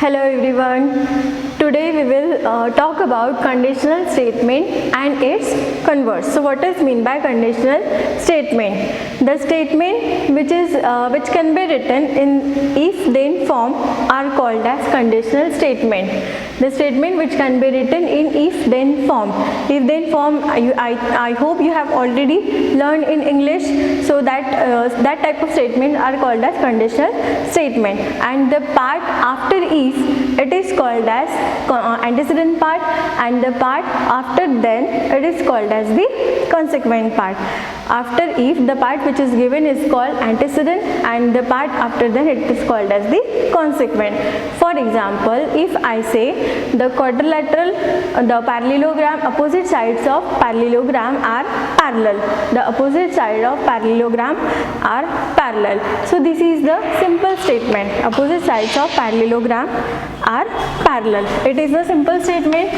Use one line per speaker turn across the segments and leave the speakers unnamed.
Hello everyone. Today we will talk about conditional statement and its converse. So what is mean by conditional statement? The statement which can be written in if-then form are called as conditional statement. The statement which can be written in if-then form. If-then form I hope you have already learned in English. So that type of statement are called as conditional statement. And the part after if, it is called as antecedent part, and the part after then, it is called as the consequent part. After if, the part which is given is called antecedent, and the part after then, it is called as the consequent. For example, if I say the quadrilateral, the parallelogram, opposite sides of parallelogram are parallel. The opposite side of parallelogram are parallel. So this is the simple statement. Opposite sides of parallelogram are parallel. It is a simple statement.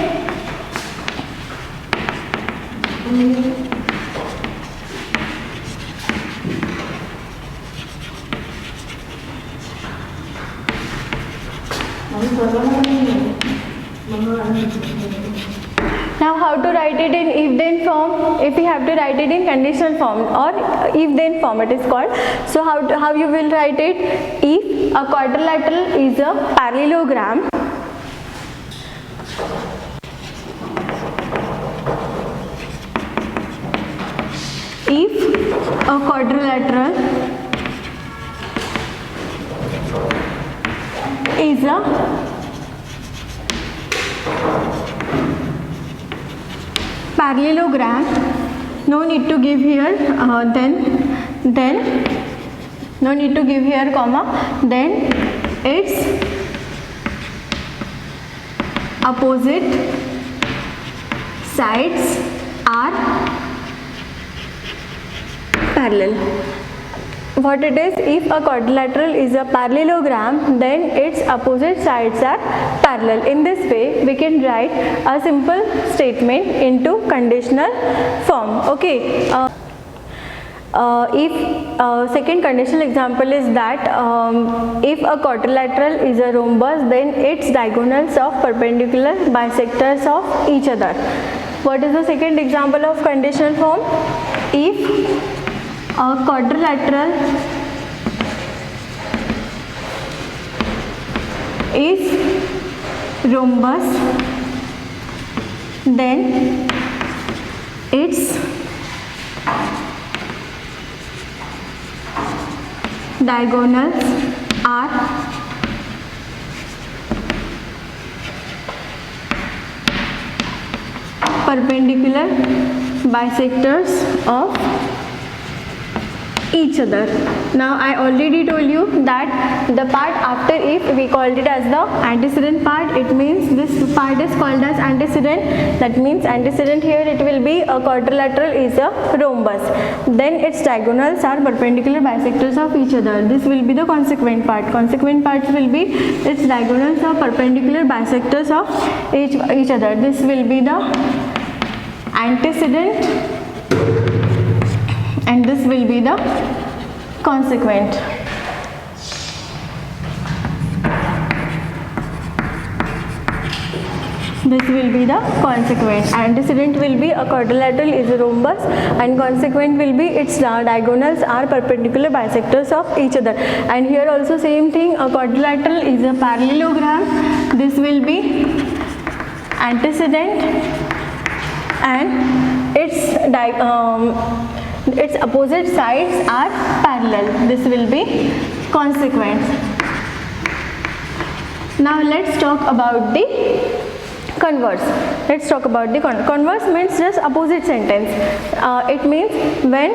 Now how to write it in if-then form? If we have to write it in conditional form or if-then form, it is called. So how you will write it? If a quadrilateral is a parallelogram, if a quadrilateral is a parallelogram, no need to give here then no need to give here comma, then its opposite sides are parallel. What it is? If a quadrilateral is a parallelogram, then its opposite sides are parallel. In this way, we can write a simple statement into conditional form. Okay. If second conditional example is that if a quadrilateral is a rhombus, then its diagonals of perpendicular bisectors of each other. What is the second example of conditional form? If a quadrilateral is rhombus, then its diagonals are perpendicular bisectors of each other. Now I already told you that the part after if, we called it as the antecedent part. It means this part is called as antecedent. That means antecedent here it will be a quadrilateral is a rhombus. Then its diagonals are perpendicular bisectors of each other. This will be the consequent part. Consequent parts will be its diagonals are perpendicular bisectors of each other. This will be the antecedent, and this will be the consequent. This will be the consequent. Antecedent will be a quadrilateral is a rhombus, and consequent will be its diagonals are perpendicular bisectors of each other. And here also same thing, a quadrilateral is a parallelogram. This will be antecedent, and its opposite sides are parallel. This will be consequent. Now let's talk about the converse. Let's talk about the converse. Means just opposite sentence. It means when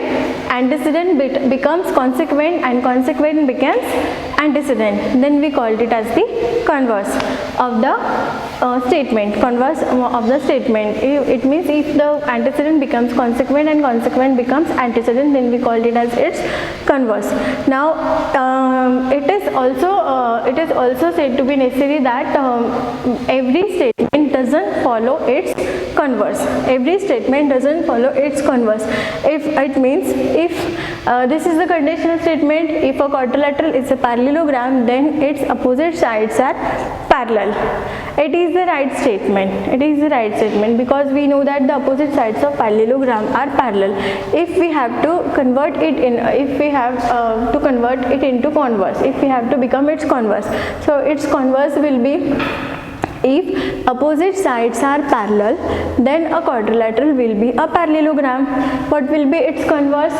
antecedent becomes consequent and consequent becomes antecedent, then we called it as the converse of the statement. Converse of the statement. It means if the antecedent becomes consequent and consequent becomes antecedent, then we called it as its converse. Now it is also said to be necessary that every statement doesn't follow its converse. Every statement doesn't follow its converse. If it means, if this is the conditional statement, if a quadrilateral is a parallelogram, then its opposite sides are parallel. It is the right statement. It is the right statement because we know that the opposite sides of parallelogram are parallel. If we have to convert it in, if we have to convert it into converse, if we have to become its converse, so its converse will be, if opposite sides are parallel, then a quadrilateral will be a parallelogram. What will be its converse?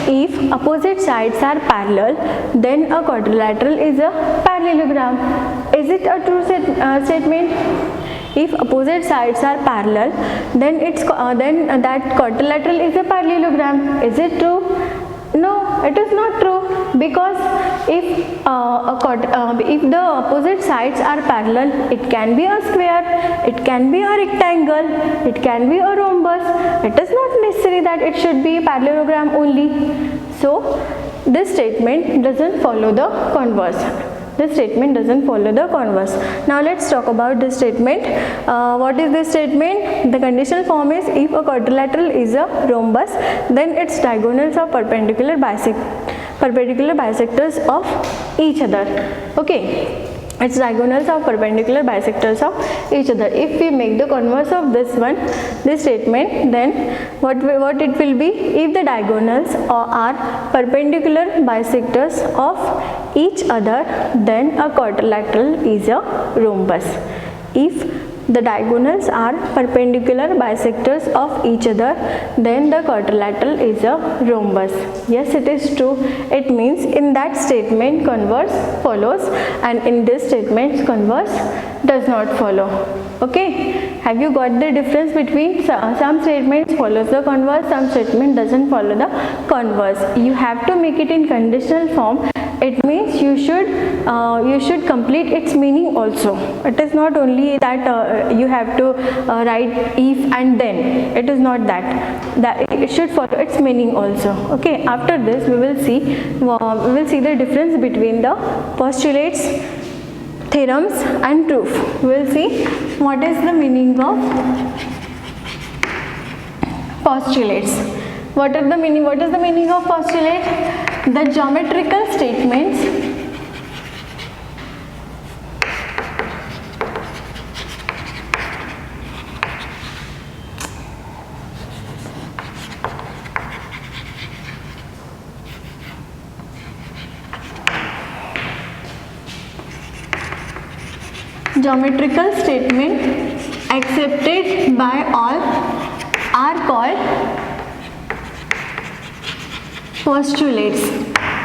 If opposite sides are parallel, then a quadrilateral is a parallelogram. Is it a true statement? If opposite sides are parallel, then that quadrilateral is a parallelogram. Is it true? No, it is not true, because if the opposite sides are parallel, it can be a square, it can be a rectangle, it can be a rhombus. It is not necessary that it should be a parallelogram only. So this statement doesn't follow the converse. This statement doesn't follow the converse. Now let's talk about this statement. What is this statement? The conditional form is, if a quadrilateral is a rhombus, then its diagonals are perpendicular bisectors of each other. Okay. Its diagonals are perpendicular bisectors of each other. If we make the converse of this statement, then what it will be? If the diagonals are perpendicular bisectors of each other, then a quadrilateral is a rhombus. If the diagonals are perpendicular bisectors of each other, then the quadrilateral is a rhombus. Yes, it is true. It means in that statement converse follows, and in this statement converse does not follow. Okay, have you got the difference between some statements follows the converse, some statement doesn't follow the converse? You have to make it in conditional form. It means you should complete its meaning also. It is not only that you have to write if and then. It is not that it should follow its meaning also. Okay, after this we will see the difference between the postulates, theorems and proof. We will see what is the meaning of postulates. What is the meaning of postulate? The geometrical statements accepted by all are called postulates.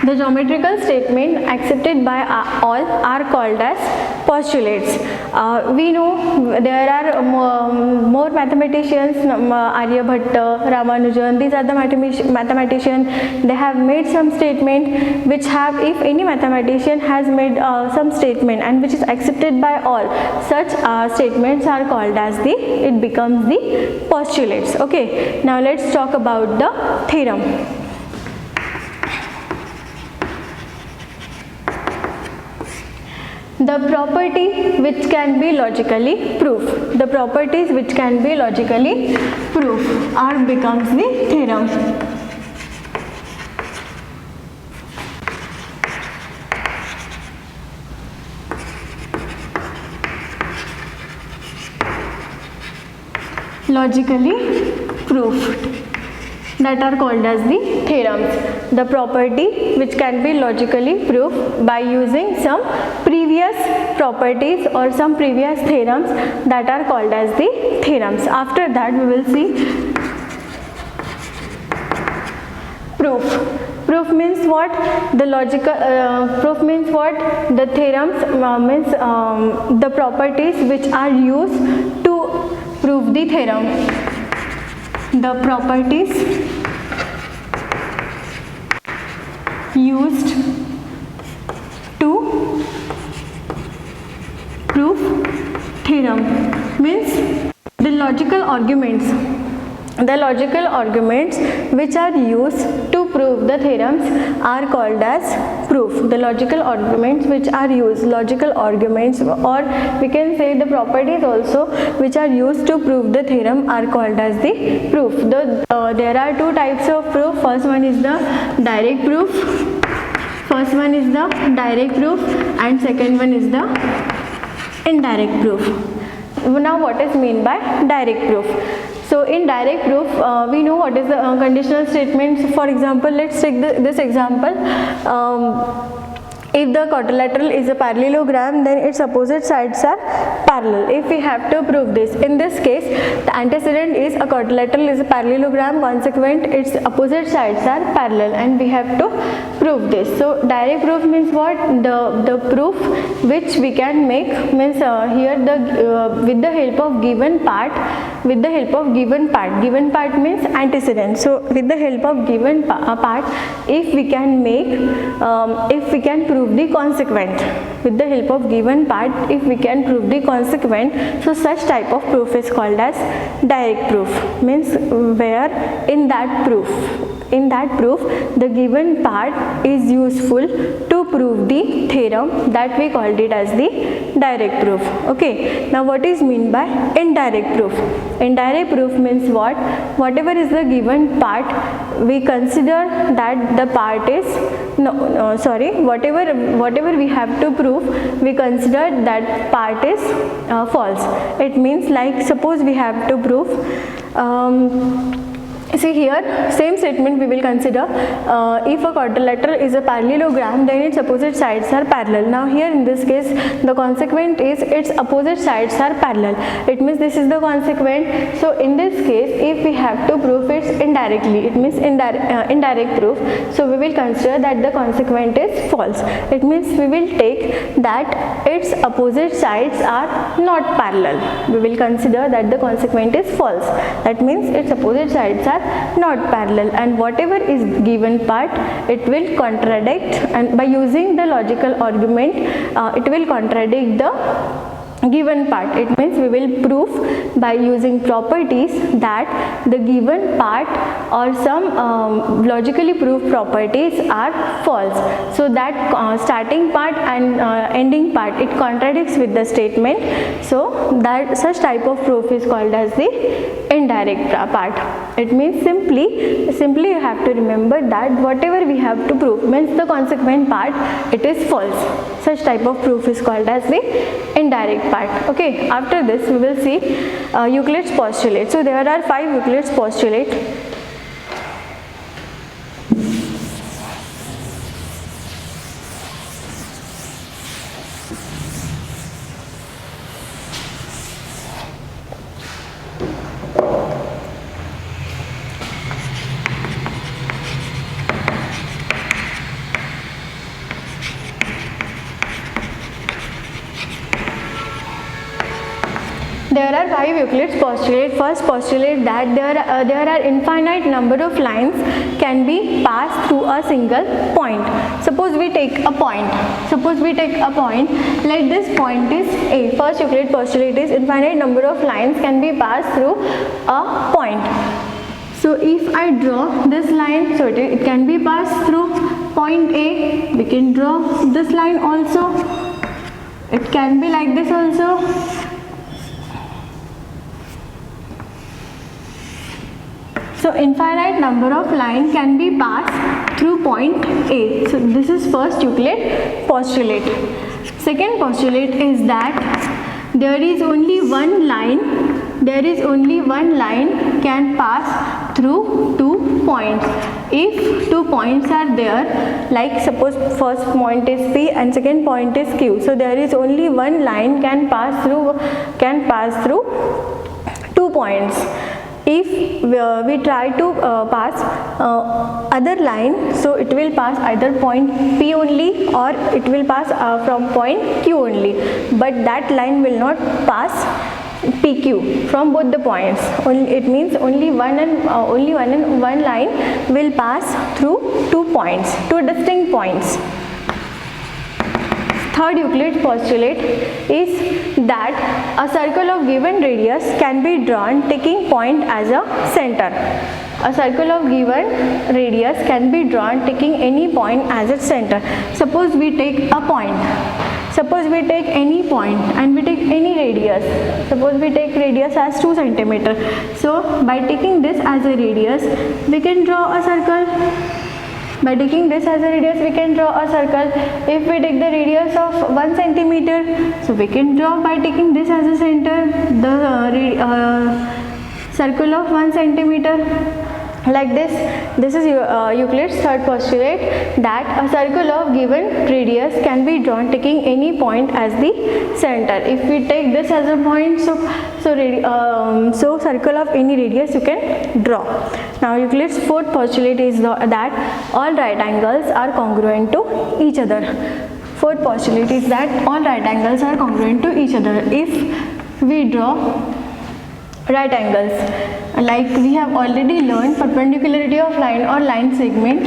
The geometrical statement accepted by all are called as postulates. We know there are more mathematicians, Aryabhatta, Ramanujan. These are the mathematicians. They have made some statement which have, if any mathematician has made some statement and which is accepted by all, such statements are called as it becomes the postulates. Okay. Now let's talk about the theorem. The property which can be logically proved. The properties which can be logically proved becomes the theorem. Logically proved, that are called as the theorems. The property which can be logically proved by using some previous properties or some previous theorems, that are called as the theorems. After that we will see proof. Proof means what? The logical proof means what? The theorems means the properties which are used to prove the theorem. The properties used to prove theorem means the logical arguments The logical arguments which are used to prove the theorems are called as proof. The logical arguments which are used, logical arguments, or we can say the properties also which are used to prove the theorem are called as the proof. There are two types of proof. First one is the direct proof. First one is the direct proof and second one is the indirect proof. Now what is meant by direct proof? So in direct proof, we know what is the conditional statements. For example, let's take this example. If the quadrilateral is a parallelogram, then its opposite sides are parallel. If we have to prove this, in this case, the antecedent is a quadrilateral is a parallelogram, consequent its opposite sides are parallel, and we have to prove this. So direct proof means what? The proof which we can make means here with the help of given part. With the help of given part means antecedent. So with the help of given part, if we can prove the consequent, with the help of given part, if we can prove the consequent, so such type of proof is called as direct proof. Means where in that proof the given part is useful to prove the theorem, that we called it as the direct proof. Okay, now what is meant by indirect proof? Indirect proof means what? Whatever is the given part, we consider that the part is whatever we have to prove, we consider that part is false. It means, like, suppose we have to prove see here, same statement we will consider. If a quadrilateral is a parallelogram, then its opposite sides are parallel. Now here in this case, the consequent is its opposite sides are parallel. It means this is the consequent. So in this case, if we have to prove it indirectly, it means indirect proof. So we will consider that the consequent is false. It means we will take that its opposite sides are not parallel. We will consider that the consequent is false. That means its opposite sides are not parallel, and whatever is given part, it will contradict, and by using the logical argument, it will contradict the given part. It means we will prove by using properties that the given part or some logically proved properties are false. So that starting part and ending part, it contradicts with the statement. So that such type of proof is called as the indirect part. It means simply you have to remember that whatever we have to prove means the consequent part, it is false. Such type of proof is called as the indirect part. Okay, after this we will see Euclid's postulate. So there are 5 Euclid's postulate. There are 5 Euclid's postulate. First postulate that there are infinite number of lines can be passed through a single point. Suppose we take a point. Let this point is A. First Euclid postulate is infinite number of lines can be passed through a point. So if I draw this line, so it can be passed through point A. We can draw this line also. It can be like this also. So infinite number of lines can be passed through point A. So this is first Euclid postulate. Second postulate is that there is only one line can pass through 2 points. If 2 points are there, like suppose first point is P and second point is Q. So there is only one line can pass through 2 points. If we try to pass other line, so it will pass either point P only or it will pass from point Q only, but that line will not pass PQ from both the points. It means only one line will pass through 2 points, 2 distinct points. third Euclid's postulate is that a circle of given radius can be drawn taking point as a center. A circle of given radius can be drawn taking any point as its center. Suppose we take a point. Suppose we take any point and we take any radius. Suppose we take radius as 2 cm. So by taking this as a radius, we can draw a circle. By taking this as a radius, we can draw a circle. If we take the radius of 1 cm, so we can draw by taking this as a center, the circle of 1 cm. Like this is Euclid's third postulate, that a circle of given radius can be drawn taking any point as the center. If we take this as a point, so circle of any radius you can draw. Now Euclid's fourth postulate is that all right angles are congruent to each other. Fourth postulate is that all right angles are congruent to each other. If we draw right angles, like we have already learned perpendicularity of line or line segment.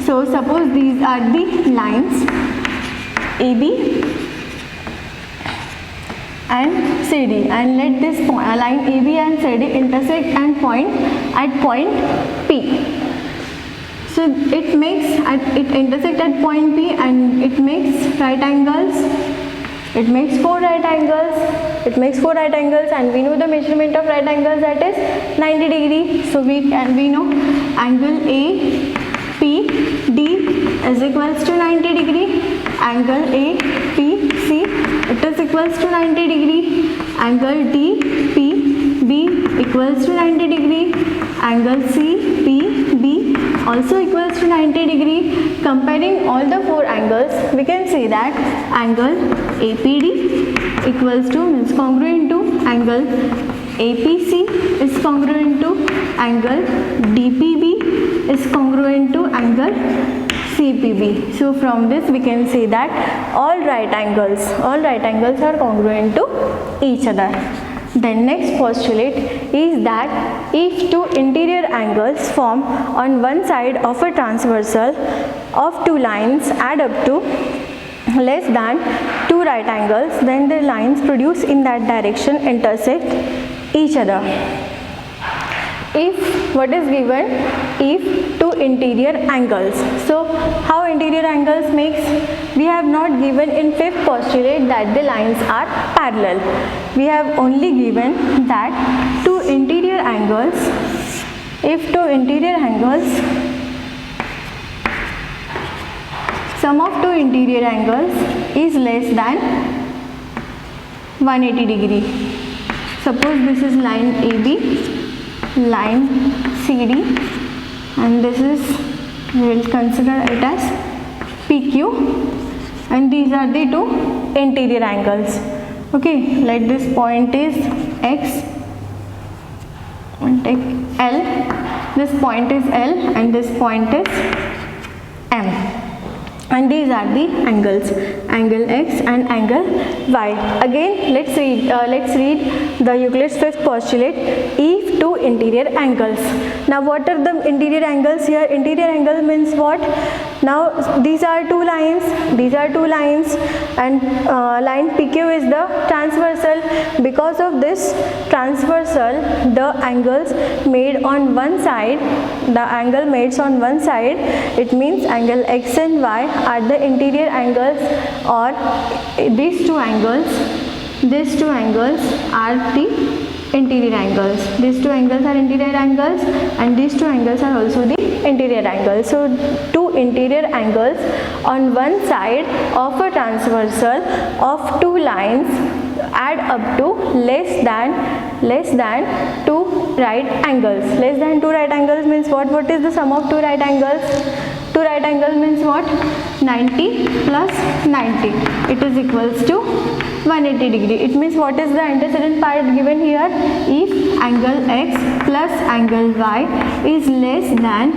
So suppose these are the lines AB and CD, and let this line AB and CD intersect and point at point P. So it intersect at point P and it makes right angles. It makes 4 right angles. And we know the measurement of right angles, that is 90 degree. So we know angle APD is equals to 90 degree. Angle APC, it is equals to 90 degree. Angle DPB equals to 90 degree. Angle CPB also equals to 90 degree. Comparing all the 4 angles, we can say that angle APD equals to, means congruent to angle APC is congruent to angle DPB is congruent to angle CPB. So from this we can say that all right angles are congruent to each other. The next postulate is that if 2 interior angles form on one side of a transversal of 2 lines add up to less than 2 right angles, then the lines produced in that direction intersect each other. If what is given, if 2 interior angles. So how interior angles makes? We have not given in fifth postulate that the lines are parallel. We have only given that 2 interior angles, if 2 interior angles, sum of 2 interior angles is less than 180 degree. Suppose this is line AB, line CD, and this is, we will consider it as PQ, and these are the 2 interior angles. Okay, like this point is X and take L, this point is L and this point is M, and these are the angles, angle X and angle Y. Again let's read the Euclid's fifth postulate, if 2 interior angles. Now what are the interior angles here? Interior angle means what? Now these are 2 lines, and line PQ is the transversal. Because of this transversal, the angles made on one side, it means angle X and Y are the interior angles, or these two angles are the interior angles. These 2 angles are interior angles, and these 2 angles are also the interior angles. So 2 interior angles on one side of a transversal of 2 lines add up to less than 2 right angles. Less than 2 right angles means what? What is the sum of 2 right angles? 2 right angles means what? 90 plus 90. It is equals to 180 degree. It means what is the antecedent part given here? If angle X plus angle Y is less than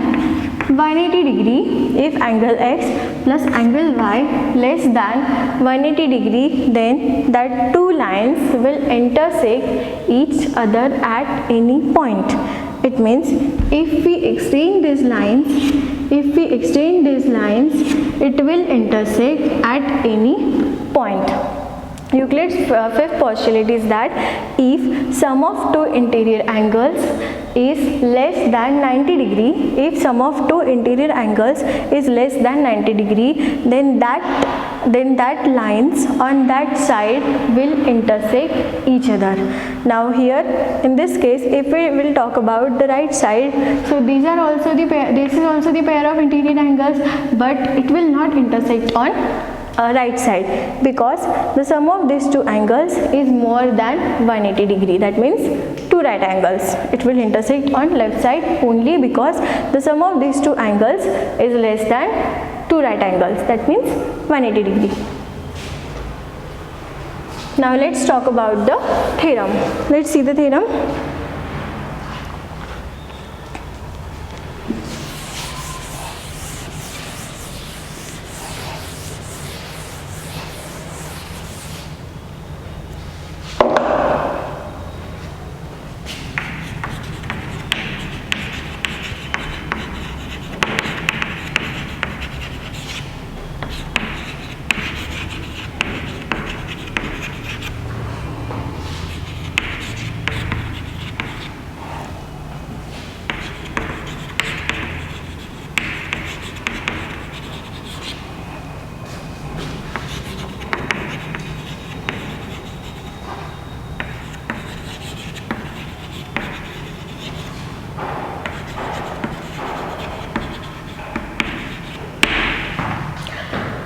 180 degree, if angle X plus angle Y less than 180 degree, then that 2 lines will intersect each other at any point. It means if we extend these lines, it will intersect at any point. Euclid's fifth postulate is that if sum of two interior angles is less than 90 degree, if sum of two interior angles is less than 90 degree, then that lines on that side will intersect each other. Now here in this case, if we will talk about the right side, so these are also the pair, this is also the pair of interior angles, but it will not intersect on right side because the sum of these two angles is more than 180 degree. That means two right angles. It will intersect on left side only because the sum of these two angles is less than two right angles. That means 180 degree. Now let's talk about the theorem. Let's see the theorem.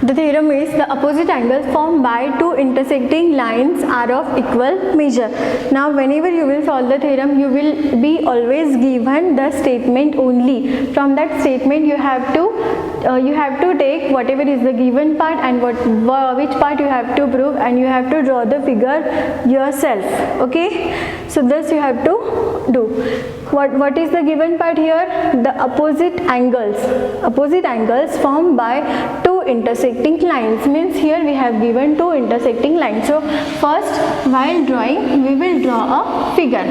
The theorem is the opposite angles formed by two intersecting lines are of equal measure. Now whenever you will solve the theorem, you will be always given the statement only. From that statement you have to take whatever is the given part and which part you have to prove, and you have to draw the figure yourself. Okay, so this you have to do. What is the given part here? The opposite angles formed by two intersecting lines, means here we have given two intersecting lines. So first, while drawing, we will draw a figure.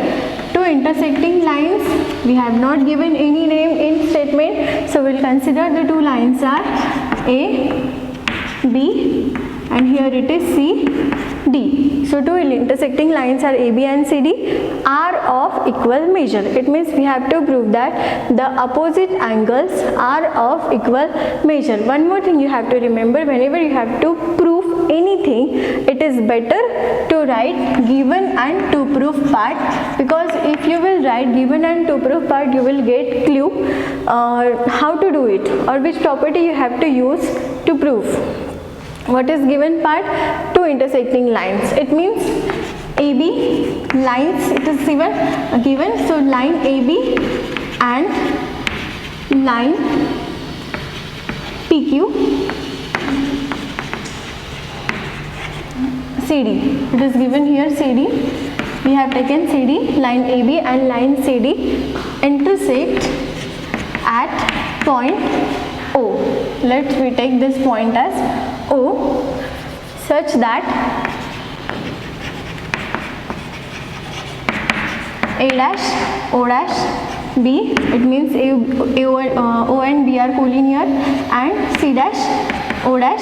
Two intersecting lines, we have not given any name in statement, so we'll consider the two lines are A, B, and here it is C, D. So two intersecting lines are AB and CD are of equal measure. It means we have to prove that the opposite angles are of equal measure. One more thing you have to remember, whenever you have to prove anything, it is better to write given and to prove part, because if you will write given and to prove part, you will get clue how to do it or which property you have to use to prove. What is given part? Two intersecting lines. It means AB lines, it is given. So line AB and line PQ, CD. It is given here CD. We have taken CD, line AB and line CD intersect at point O. Let's we take this point as O, such that A dash, O dash, B, it means O and B are collinear, and C dash, O dash,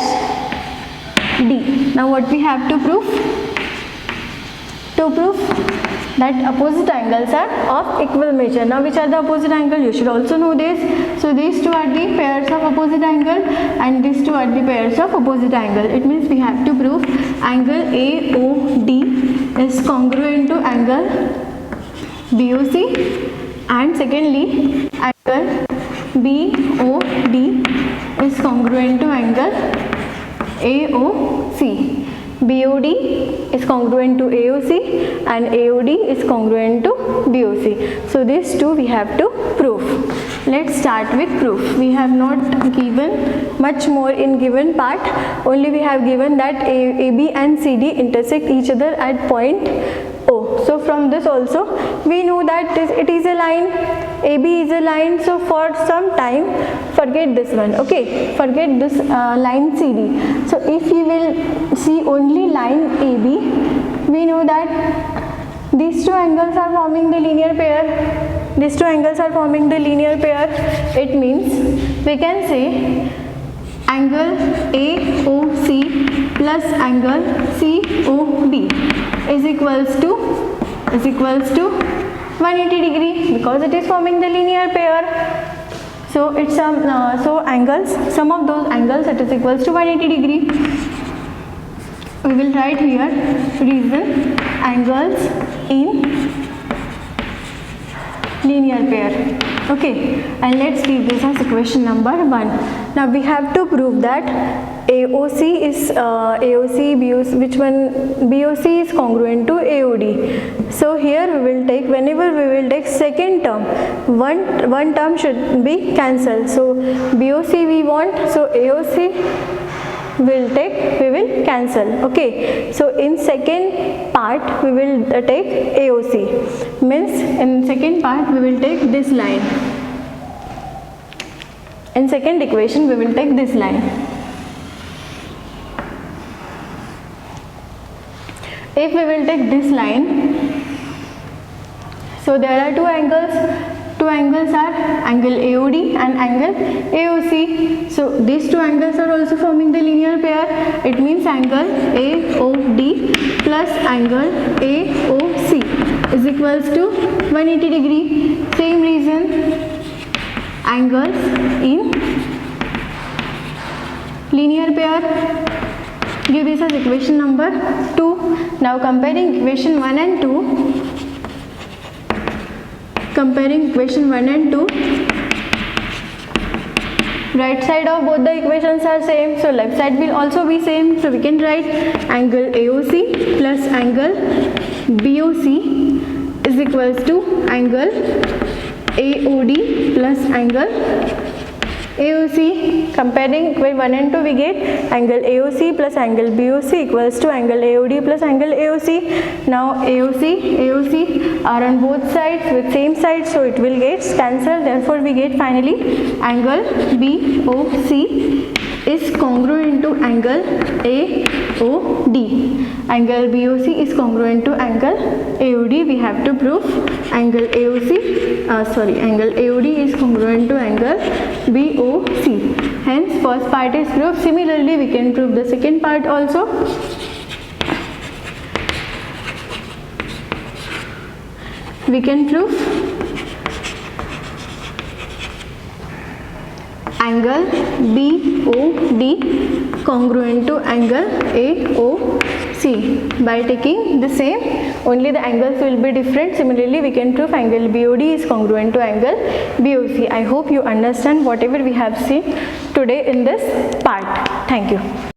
D. Now what we have to prove? To prove that opposite angles are of equal measure. Now which are the opposite angle? You should also know this. So these two are the pairs of opposite angle and these two are the pairs of opposite angle. It means we have to prove angle AOD is congruent to angle BOC, and secondly angle BOD is congruent to angle AOC. BOD is congruent to AOC and AOD is congruent to BOC. So these two we have to prove. Let's start with proof. We have not given much more in given part, only we have given that AB and CD intersect each other at point O. So from this also we know that it is a line, AB is a line, so for some time forget this one, okay, forget this line CD. So if you will see only line AB, we know that these two angles are forming the linear pair. These two angles are forming the linear pair. It means we can say angle AOC plus angle COD is equals to 180 degree, because it is forming the linear pair. So it's so angles, sum of those angles, it is equals to 180 degree. We will write here reason angles in linear pair. Okay, and let's give this as equation number 1. Now we have to prove that AOC is BOC is congruent to AOD. So here we will take, whenever we will take second term, one term should be cancelled. So BOC we want, so AOC we will cancel. Okay, so in second part we will take AOC, means in second part we will take this line. In second equation we will take this line. If we will take this line, so there are two angles. Two angles are angle AOD and angle AOC. So these two angles are also forming the linear pair. It means angle AOD plus angle AOC is equals to 180 degree. Same reason, angles in linear pair. Give this as equation number 2. Now comparing equation 1 and 2. Comparing equation 1 and 2, right side of both the equations are same, so left side will also be same. So we can write angle AOC plus angle BOC is equals to angle AOD plus angle AOC. Comparing equation 1 and 2, we get angle AOC plus angle BOC equals to angle AOD plus angle AOC. Now AOC are on both sides with same side, so it will get cancelled. Therefore we get finally angle BOC is congruent to angle AOD. Angle BOC is congruent to angle AOD. We have to prove angle angle AOD is congruent to angle BOC. Hence first part is proved. Similarly we can prove the second part also. We can prove angle BOD congruent to angle AOC by taking the same, only the angles will be different. Similarly we can prove angle BOD is congruent to angle BOC. I hope you understand whatever we have seen today in this part. Thank you.